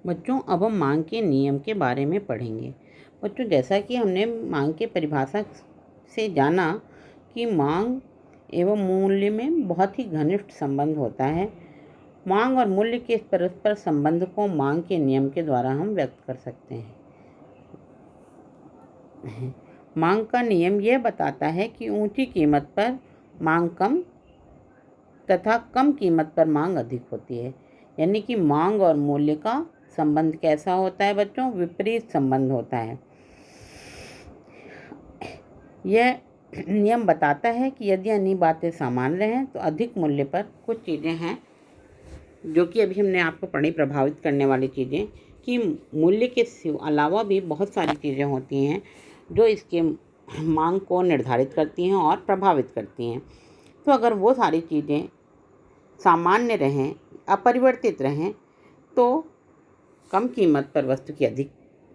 बच्चों, अब हम मांग के नियम के बारे में पढ़ेंगे। बच्चों, जैसा कि हमने मांग के परिभाषा से जाना कि मांग एवं मूल्य में बहुत ही घनिष्ठ संबंध होता है। मांग और मूल्य के इस परस्पर संबंध को मांग के नियम के द्वारा हम व्यक्त कर सकते हैं। मांग का नियम यह बताता है कि ऊंची कीमत पर मांग कम तथा कम कीमत पर मांग अधिक होती है। यानी कि मांग और मूल्य का संबंध कैसा होता है बच्चों? विपरीत संबंध होता है। यह नियम बताता है कि यदि अन्य बातें समान रहें तो अधिक मूल्य पर कुछ चीज़ें हैं जो कि अभी हमने आपको पढ़ी, प्रभावित करने वाली चीज़ें, कि मूल्य के अलावा भी बहुत सारी चीज़ें होती हैं जो इसके मांग को निर्धारित करती हैं और प्रभावित करती हैं। तो अगर वो सारी चीज़ें सामान्य रहें, अपरिवर्तित रहें, तो कम कीमत पर वस्तु की अधिक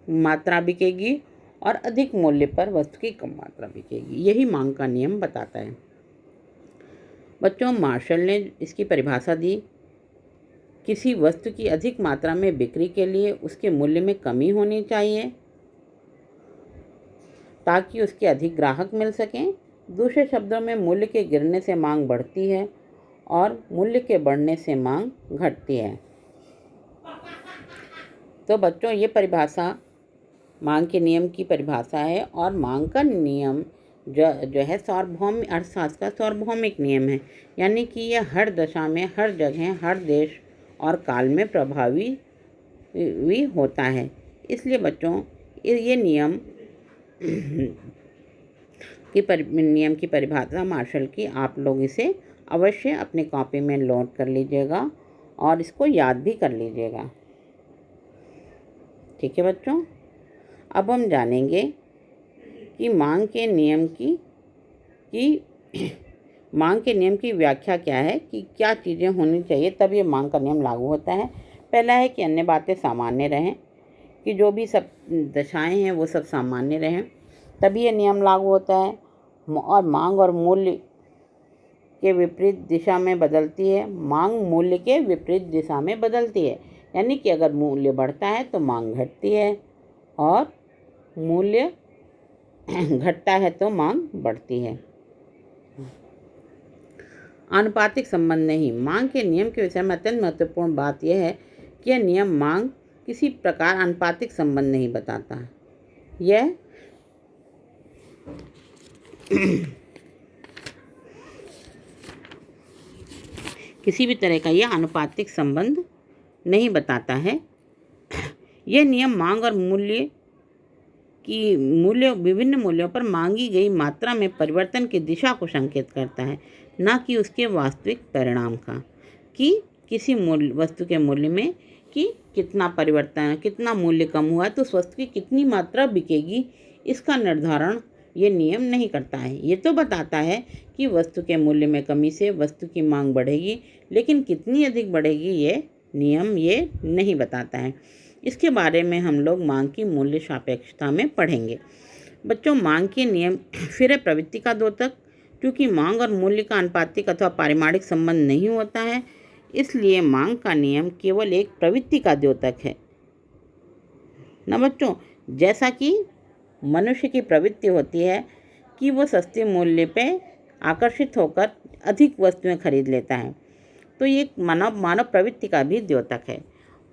मात्रा बिकेगी और अधिक मूल्य पर वस्तु की कम मात्रा बिकेगी। यही मांग का नियम बताता है। बच्चों, मार्शल ने इसकी परिभाषा दी, किसी वस्तु की अधिक मात्रा में बिक्री के लिए उसके मूल्य में कमी होनी चाहिए ताकि उसके अधिक ग्राहक मिल सकें। दूसरे शब्दों में, मूल्य के गिरने से मांग बढ़ती है और मूल्य के बढ़ने से मांग घटती है। तो बच्चों, ये परिभाषा मांग के नियम की परिभाषा है। और मांग का नियम जो है सार्वभौमिक अर्थशास्त्र का सार्वभौमिक नियम है। यानी कि यह हर दशा में, हर जगह, हर देश और काल में प्रभावी भी होता है। इसलिए बच्चों, ये नियम की परिभाषा मार्शल की, आप लोग इसे अवश्य अपनी कॉपी में नोट कर लीजिएगा और इसको याद भी कर लीजिएगा। ठीक है बच्चों, अब हम जानेंगे कि मांग के नियम की व्याख्या क्या है, कि क्या चीज़ें होनी चाहिए तब ये मांग का नियम लागू होता है। पहला है कि अन्य बातें सामान्य रहें, कि जो भी सब दशाएं हैं वो सब सामान्य रहें, तभी ये नियम लागू होता है। और मांग और मूल्य के विपरीत दिशा में बदलती है। मांग मूल्य के विपरीत दिशा में बदलती है। यानी कि अगर मूल्य बढ़ता है तो मांग घटती है और मूल्य घटता है तो मांग बढ़ती है। आनुपातिक संबंध नहीं। मांग के नियम के विषय में अत्यंत महत्वपूर्ण बात यह है कि यह नियम मांग किसी प्रकार आनुपातिक संबंध नहीं बताता। यह किसी भी तरह का यह आनुपातिक संबंध नहीं बताता है। यह नियम मांग और विभिन्न मूल्यों पर मांगी गई मात्रा में परिवर्तन की दिशा को संकेत करता है, न कि उसके वास्तविक परिणाम का, कि किसी वस्तु के मूल्य में कि कितना परिवर्तन, कितना मूल्य कम हुआ तो उस वस्तु की कितनी मात्रा बिकेगी, इसका निर्धारण ये नियम नहीं करता है। ये तो बताता है कि वस्तु के मूल्य में कमी से वस्तु की मांग बढ़ेगी, लेकिन कितनी अधिक बढ़ेगी ये नियम ये नहीं बताता है। इसके बारे में हम लोग मांग की मूल्य सापेक्षता में पढ़ेंगे। बच्चों, मांग के नियम फिर है प्रवृत्ति का द्योतक। क्योंकि मांग और मूल्य का आनुपातिक अथवा पारिमाणिक संबंध नहीं होता है, इसलिए मांग का नियम केवल एक प्रवृत्ति का द्योतक है ना बच्चों। जैसा कि मनुष्य की प्रवृत्ति होती है कि वो सस्ते मूल्य पे आकर्षित होकर अधिक वस्तुएं खरीद लेता है, तो ये मानव प्रवृत्ति का भी द्योतक है।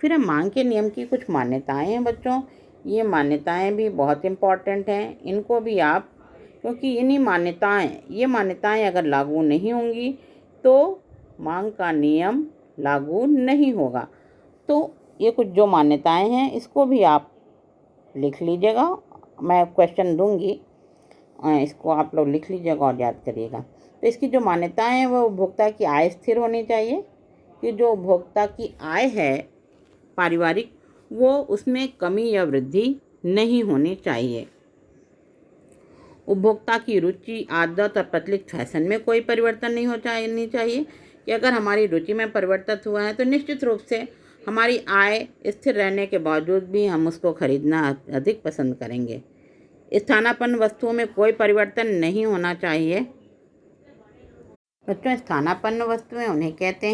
फिर हम मांग के नियम की कुछ मान्यताएं हैं बच्चों। ये मान्यताएं भी बहुत इम्पॉर्टेंट हैं, इनको भी आप, क्योंकि ये मान्यताएं अगर लागू नहीं होंगी तो मांग का नियम लागू नहीं होगा। तो ये कुछ जो मान्यताएं हैं इसको भी आप लिख लीजिएगा। मैं क्वेश्चन दूंगी, इसको आप लोग लिख लीजिएगा और याद करिएगा। तो इसकी जो मान्यताएं हैं वो उपभोक्ता की आय स्थिर होनी चाहिए, कि जो उपभोक्ता की आय है पारिवारिक, वो उसमें कमी या वृद्धि नहीं होनी चाहिए। उपभोक्ता की रुचि, आदत और प्रचलित फैशन में कोई परिवर्तन नहीं चाहिए, कि अगर हमारी रुचि में परिवर्तन हुआ है तो निश्चित रूप से हमारी आय स्थिर रहने के बावजूद भी हम उसको खरीदना अधिक पसंद करेंगे। स्थानापन्न वस्तुओं में कोई परिवर्तन नहीं होना चाहिए। बच्चों, स्थानापन्न वस्तुएं उन्हें कहते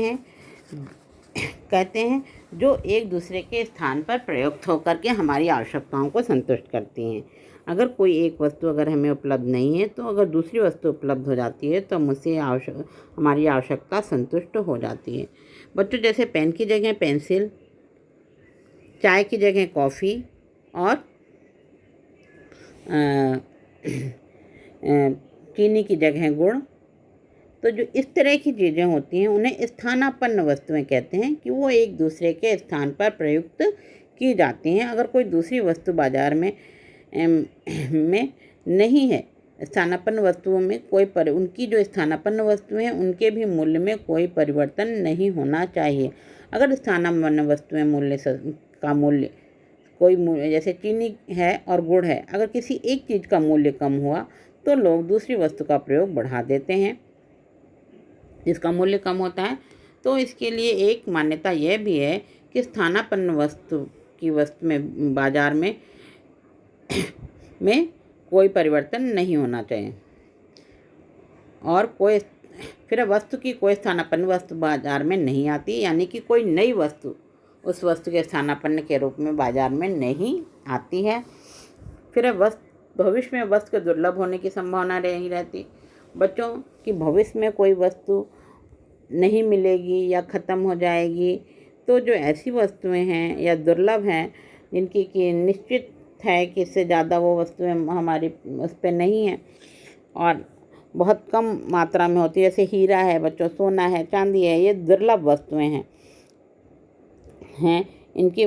हैं जो एक दूसरे के स्थान पर प्रयुक्त होकर के हमारी आवश्यकताओं को संतुष्ट करती हैं। अगर कोई एक वस्तु अगर हमें उपलब्ध नहीं है, तो अगर दूसरी वस्तु उपलब्ध हो जाती है तो मुझसे हमारी आवश्यकता संतुष्ट हो जाती है। बच्चों, जैसे पेन की जगह पेंसिल, चाय की जगह कॉफ़ी और अ, चीनी की जगह गुड़, तो जो इस तरह की चीज़ें होती हैं उन्हें स्थानापन्न वस्तुएं कहते हैं कि वो एक दूसरे के स्थान पर प्रयुक्त की जाती हैं। अगर कोई दूसरी वस्तु बाज़ार में नहीं है, स्थानापन्न वस्तुओं में उनकी जो स्थानापन्न वस्तुएं हैं उनके भी मूल्य में कोई परिवर्तन नहीं होना चाहिए। अगर स्थानापन्न वस्तुएं का मूल्य कोई मूल्य, जैसे चीनी है और गुड़ है, अगर किसी एक चीज़ का मूल्य कम हुआ तो लोग दूसरी वस्तु का प्रयोग बढ़ा देते हैं जिसका मूल्य कम होता है। तो इसके लिए एक मान्यता यह भी है कि स्थानापन्न वस्तु में बाज़ार में कोई परिवर्तन नहीं होना चाहिए। और फिर वस्तु की कोई स्थानापन्न वस्तु बाज़ार में नहीं आती, यानी कि कोई नई वस्तु उस वस्तु के स्थानापन्न के रूप में बाज़ार में नहीं आती है। फिर भविष्य में वस्तु के दुर्लभ होने की संभावना नहीं रहती। बच्चों, कि भविष्य में कोई वस्तु नहीं मिलेगी या ख़त्म हो जाएगी, तो जो ऐसी वस्तुएं हैं या दुर्लभ हैं जिनकी कि निश्चित है कि इससे ज़्यादा वो वस्तुएं हमारी उस पर नहीं हैं और बहुत कम मात्रा में होती है, जैसे हीरा है बच्चों, सोना है, चांदी है, ये दुर्लभ वस्तुएं हैं इनकी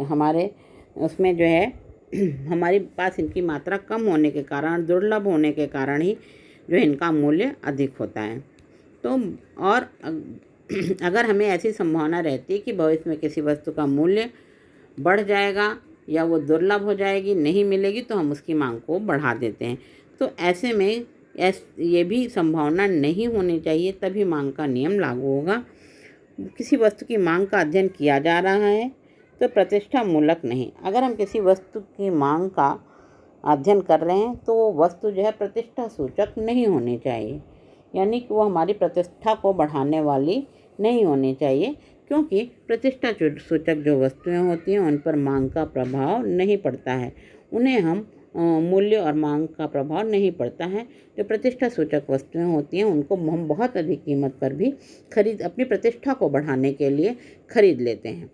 हमारे उसमें जो है हमारे पास इनकी मात्रा कम होने के कारण, दुर्लभ होने के कारण ही जो इनका मूल्य अधिक होता है। तो और अगर हमें ऐसी संभावना रहती है कि भविष्य में किसी वस्तु का मूल्य बढ़ जाएगा या वो दुर्लभ हो जाएगी, नहीं मिलेगी, तो हम उसकी मांग को बढ़ा देते हैं। तो ऐसे में ये भी संभावना नहीं होनी चाहिए, तभी मांग का नियम लागू होगा। किसी वस्तु की मांग का अध्ययन किया जा रहा है तो प्रतिष्ठा मूलक नहीं। अगर हम किसी वस्तु की मांग का अध्ययन कर रहे हैं तो वो वस्तु जो है प्रतिष्ठा सूचक नहीं होनी चाहिए, यानी कि वो हमारी प्रतिष्ठा को बढ़ाने वाली नहीं होनी चाहिए, क्योंकि प्रतिष्ठा सूचक जो वस्तुएं होती हैं उन पर मांग का प्रभाव नहीं पड़ता है। उन्हें हम मूल्य और मांग का प्रभाव नहीं पड़ता है। जो प्रतिष्ठा सूचक वस्तुएं होती हैं उनको हम बहुत अधिक कीमत पर भी अपनी प्रतिष्ठा को बढ़ाने के लिए खरीद लेते हैं।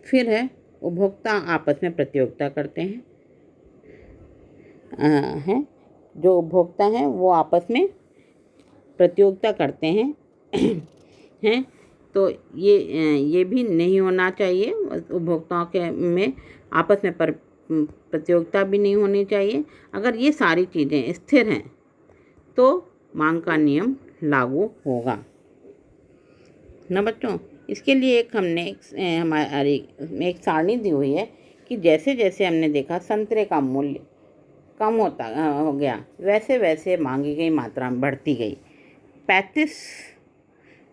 फिर है उपभोक्ता आपस में प्रतियोगिता करते हैं जो उपभोक्ता हैं वो आपस में प्रतियोगिता करते हैं हैं तो ये भी नहीं होना चाहिए। उपभोक्ताओं के में आपस में प्रतियोगिता भी नहीं होनी चाहिए। अगर ये सारी चीज़ें स्थिर हैं तो मांग का नियम लागू होगा ना बच्चों। इसके लिए हमने हमारी एक सारणी दी हुई है कि जैसे जैसे हमने देखा संतरे का मूल्य कम हो गया, वैसे वैसे मांगी गई मात्रा बढ़ती गई। 35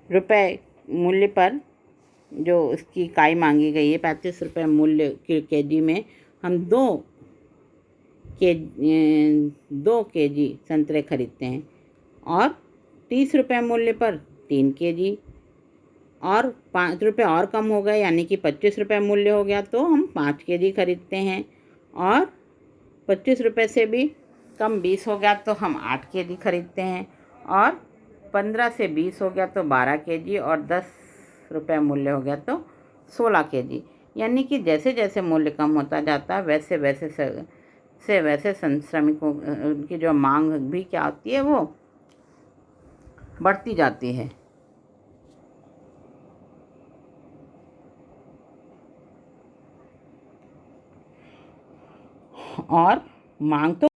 रुपये मूल्य पर जो उसकी इकाई मांगी गई है, 35 रुपये मूल्य के केजी में हम 2 केजी संतरे खरीदते हैं और 30 रुपये मूल्य पर 3 केजी और 5 रुपये और कम हो गए, यानी कि 25 रुपये मूल्य हो गया तो हम 5 केजी खरीदते हैं और 25 रुपये से भी कम 20 हो गया तो हम 8 केजी खरीदते हैं और 15 से 20 हो गया तो 12 केजी और 10 रुपये मूल्य हो गया तो 16 केजी। यानी कि जैसे जैसे मूल्य कम होता जाता है वैसे वैसे श्रमिकों उनकी जो मांग भी क्या होती है वो बढ़ती जाती है और मांग तो